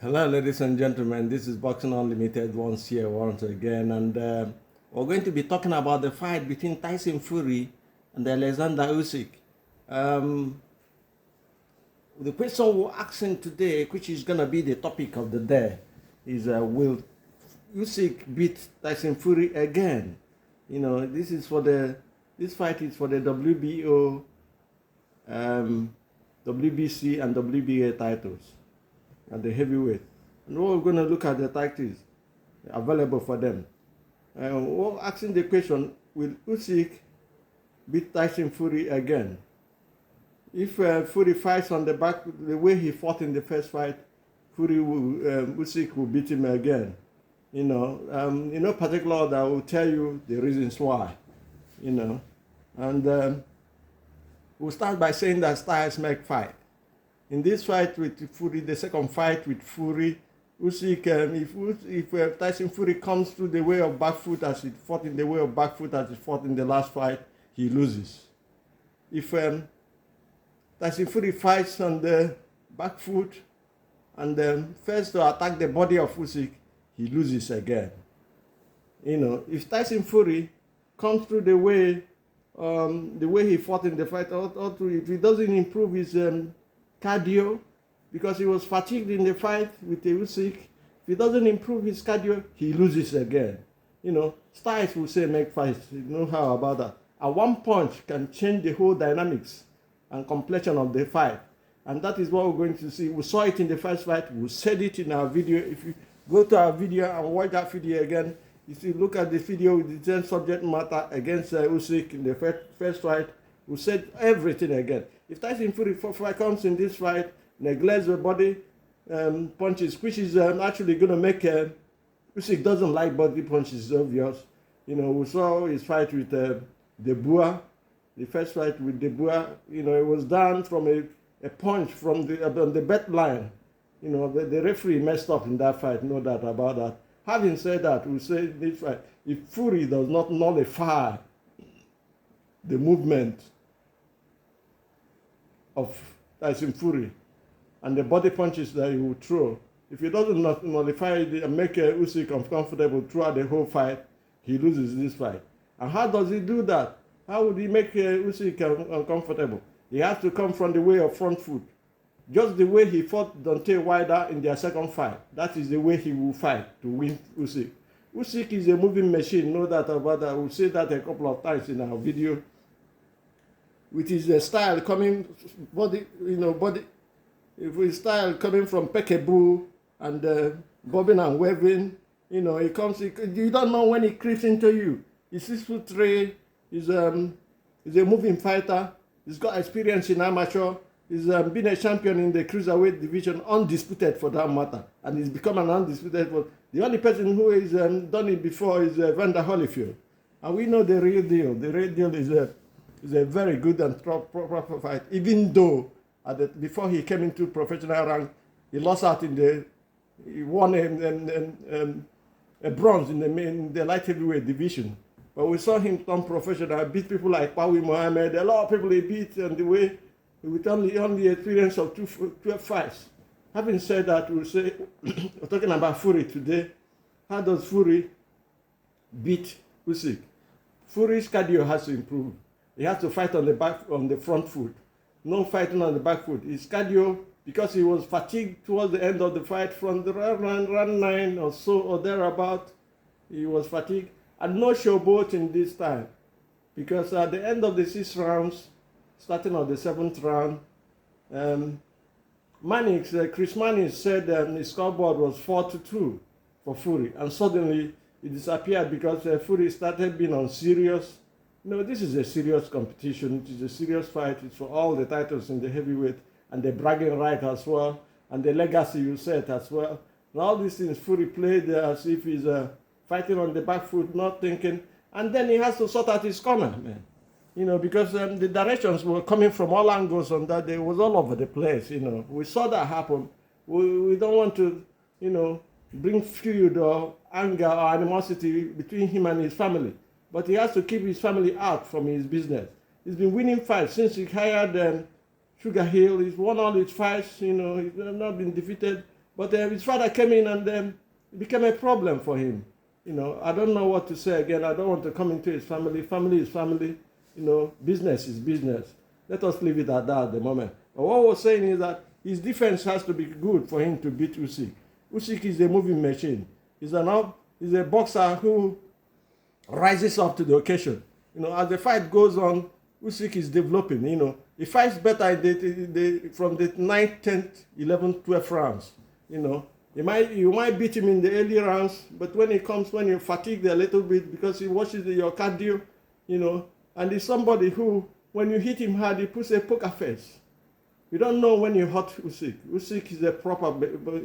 Hello, ladies and gentlemen. This is Boxing Unlimited once here, once again, and we're going to be talking about the fight between Tyson Fury and Alexander Usyk. Um, the question we're asking today, which is gonna be the topic of the day, is will Usyk beat Tyson Fury again? This fight is for the WBO, WBC, and WBA titles at the heavyweight. And we're going to look at the tactics available for them. We're asking the question, will Usyk beat Tyson Fury again? If Fury fights on the back the way he fought in the first fight, Usyk will beat him again. Particular that will tell you the reasons why. And we'll start by saying that styles make fight. In this fight with Fury, the second fight with Fury, Usyk, if Tyson Fury comes through the way of back foot as he fought in the way of back foot as he fought in the last fight, he loses. If Tyson Fury fights on the back foot and first to attack the body of Usyk, he loses again. If Tyson Fury comes through the way he fought in the fight, or if he doesn't improve his cardio, because he was fatigued in the fight with Usyk. If he doesn't improve his cardio, he loses again. Styles will say make fights. You know how about that? And one punch can change the whole dynamics and complexion of the fight. And that is what we're going to see. We saw it in the first fight. We said it in our video. If you go to our video and watch that video again, if you look at the video with the same subject matter against Usyk in the first fight, we said everything again. If Tyson Fury comes in this fight, neglects the body punches, which is actually going to make Usyk doesn't like body punches, obvious. We saw his fight with De Boer, the first fight with De Boer. It was done from a punch from the bet line. The referee messed up in that fight, no doubt about that. Having said that, we say this fight, if Fury does not nullify the movement of Tyson Fury and the body punches that he will throw, if he doesn't nullify it and make Usyk uncomfortable throughout the whole fight, he loses this fight. And how does he do that? How would he make Usyk uncomfortable? He has to come from the way of front foot. Just the way he fought Deontay Wilder in their second fight. That is the way he will fight to win Usyk. Usyk is a moving machine, no doubt about that. We'll say that a couple of times in our video. With his style coming, with his style coming from Peekaboo and bobbing and waving, you don't know when he creeps into you. He's 6'3", he's a moving fighter, he's got experience in amateur, he's been a champion in the cruiserweight division, undisputed for that matter, and he's become an undisputed one. The only person who has done it before is Vander Holyfield. And we know the real deal. The real deal is a very good and proper fight, even though before he came into professional rank, he lost out he won a bronze in the light heavyweight division. But we saw him turn professional, beat people like Pawi Mohammed, a lot of people he beat, and the way with only experience of 12 fights. Having said that, we'll say, we're talking about Fury today. How does Fury beat Usyk? Fury's cardio has to improve. He has to fight on the front foot. No fighting on the back foot. His cardio, because he was fatigued towards the end of the fight from the round 9 or so or thereabout, he was fatigued. And no showboat in this time. Because at the end of the 6 rounds, starting on the 7th round, Chris Mannix said his scoreboard was 4-2 for Fury. And suddenly it disappeared because Fury started being on serious. This is a serious competition. It is a serious fight. It's for all the titles in the heavyweight and the bragging right as well, and the legacy you set as well. And all these things, Fury played as if he's fighting on the back foot, not thinking. And then he has to sort out his corner, man. Because the directions were coming from all angles on that day. It was all over the place, We saw that happen. We don't want to, bring feud or anger or animosity between him and his family. But he has to keep his family out from his business. He's been winning fights since he hired Sugar Hill. He's won all his fights, he's not been defeated. But his father came in and it became a problem for him. I don't know what to say again. I don't want to come into his family. Family is family. Business is business. Let us leave it at that at the moment. But what I was saying is that his defense has to be good for him to beat Usyk. Usyk is a moving machine. He's a boxer who rises up to the occasion. As the fight goes on, Usyk is developing. He fights better from the 9th, 10th, 11th, 12th rounds. You might beat him in the early rounds, but when you fatigue a little bit because he watches your cardio, and he's somebody who, when you hit him hard, he puts a poker face. You don't know when you hurt Usyk. Usyk is a proper,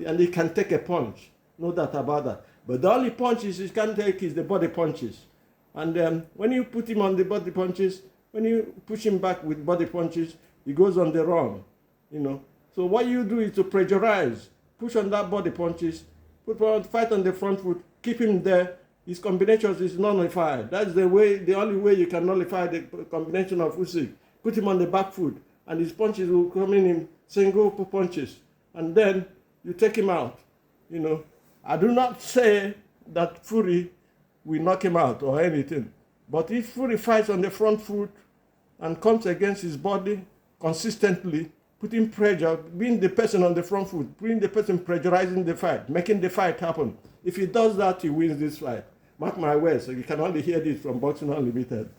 and he can take a punch. No doubt about that. But the only punches he can take is the body punches. And when you put him on the body punches, when you push him back with body punches, he goes on the run. So what you do is to pressurize, push on that body punches, fight on the front foot, keep him there. His combinations is nullified. That's the only way you can nullify the combination of Usyk. Put him on the back foot, and his punches will come in single punches. And then you take him out. I do not say that Fury will knock him out or anything. But if Fury fights on the front foot and comes against his body consistently, putting pressure, being the person on the front foot, being the person pressurizing the fight, making the fight happen. If he does that, he wins this fight. Mark my words, so you can only hear this from Boxing Unlimited.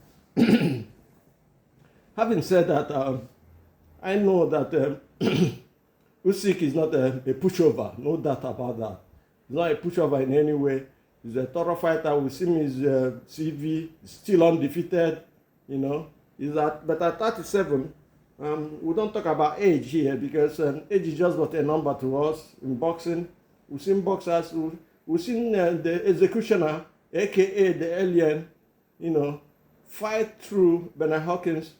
Having said that, I know that Usyk is not a pushover, no doubt about that. He's not a pushover in any way. He's a thorough fighter. We see his CV, still undefeated, but at 37, we don't talk about age here because age is just not a number to us in boxing. We've seen boxers, we've seen the executioner, aka the alien, fight through Bernard Hopkins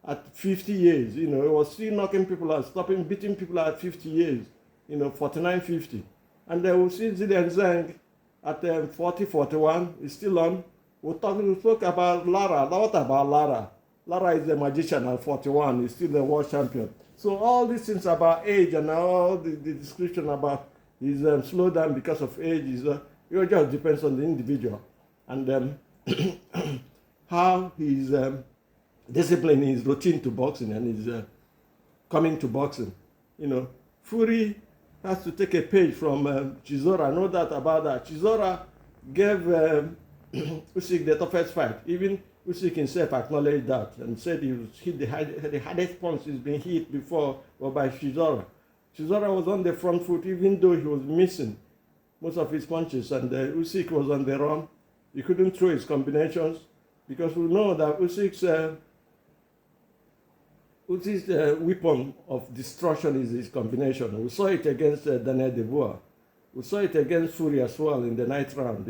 at 50 years. He was still knocking people out, beating people at 50 years, 49, 50. And then we'll see Zidane Zhang at 40, 41, he's still on. We spoke about Lara. What about Lara? Lara is a magician at 41, he's still the world champion. So all these things about age and all the description about his slowdown because of age, it just depends on the individual. And how he's disciplining his routine to boxing and his coming to boxing. Fury has to take a page from Chisora, no doubt about that. Chisora gave Usyk the toughest fight. Even Usyk himself acknowledged that and said he was hit the hardest punch he's been hit before was by Chisora. Chisora was on the front foot even though he was missing most of his punches, and Usyk was on the run. He couldn't throw his combinations because we know that Usyk's weapon of destruction is his combination. We saw it against Daniel Dubois. We saw it against Fury as well in the 9th round,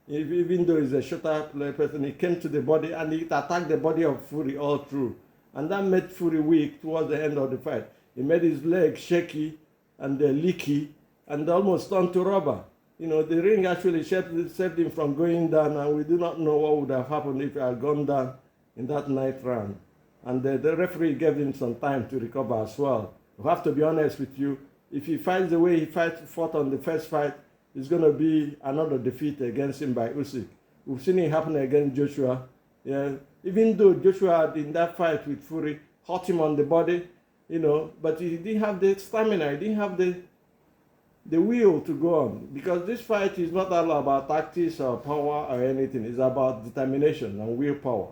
Even though he's a shorter person, he came to the body and he attacked the body of Fury all through. And that made Fury weak towards the end of the fight. He made his legs shaky and leaky and almost turned to rubber. The ring actually saved him from going down, and we do not know what would have happened if he had gone down in that 9th round. And the referee gave him some time to recover as well. I have to be honest with you, if he fights the way he fought on the first fight, it's going to be another defeat against him by Usyk. We've seen it happen against Joshua. Yeah. Even though Joshua in that fight with Fury hurt him on the body, but he didn't have the stamina, he didn't have the will to go on. Because this fight is not all about tactics or power or anything. It's about determination and willpower.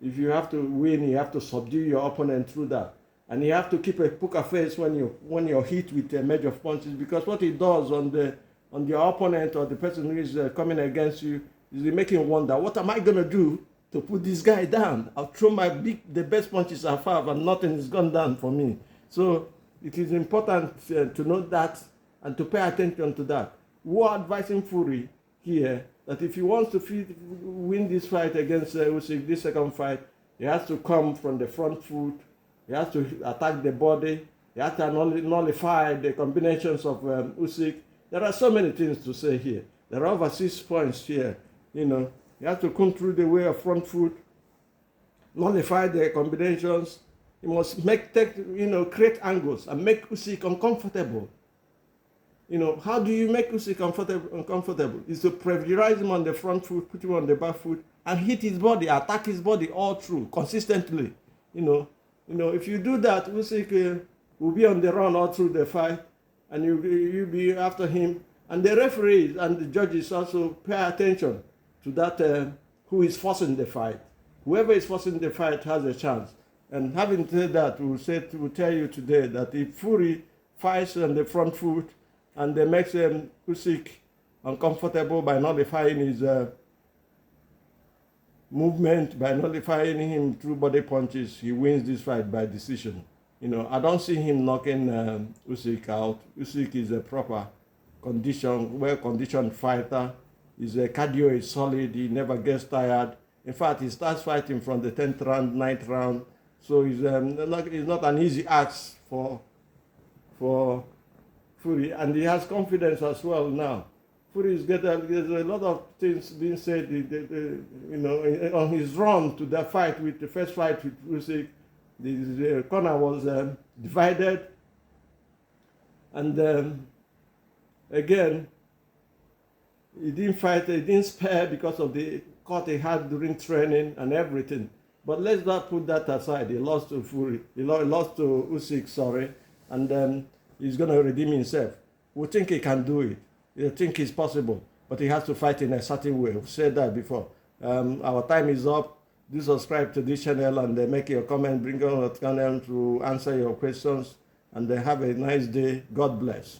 If you have to win, you have to subdue your opponent through that. And you have to keep a poker face when you're hit with a major punches, because what it does on your opponent or the person who is coming against you is making wonder, what am I going to do to put this guy down? I'll throw the best punches I have and nothing has gone down for me. So it is important to know that and to pay attention to that. We're advising Fury here that if he wants to win this fight against Usyk, this second fight, he has to come from the front foot, he has to attack the body, he has to nullify the combinations of Usyk. There are so many things to say here. There are over 6 points here. You have to come through the way of front foot, nullify the combinations. He must create angles and make Usyk uncomfortable. You know, how do you make Usyk uncomfortable? Is to pressurize him on the front foot, put him on the back foot, and hit his body, attack his body all through, consistently. You know, if you do that, Usyk will be on the run all through the fight, and you be after him. And the referees and the judges also pay attention to that, who is forcing the fight. Whoever is forcing the fight has a chance. And having said that, we'll tell you today that if Fury fights on the front foot and they make Usyk uncomfortable by nullifying his movement, by nullifying him through body punches, he wins this fight by decision. You know, I don't see him knocking Usyk out. Usyk is a proper well-conditioned fighter. His cardio is solid. He never gets tired. In fact, he starts fighting from the 10th round, 9th round. So it's not an easy ask for Fury, and he has confidence as well now. Fury is there's a lot of things being said, you know, on his run to that fight with the first fight with Usyk. The corner was divided, and again, he didn't spare because of the cut he had during training and everything. But let's not put that aside. He lost to Fury. He lost to Usyk, sorry, and he's going to redeem himself. We think he can do it. We think it's possible, but he has to fight in a certain way. We've said that before. Our time is up. Do subscribe to this channel and make your comment. Bring on the channel to answer your questions. And have a nice day. God bless.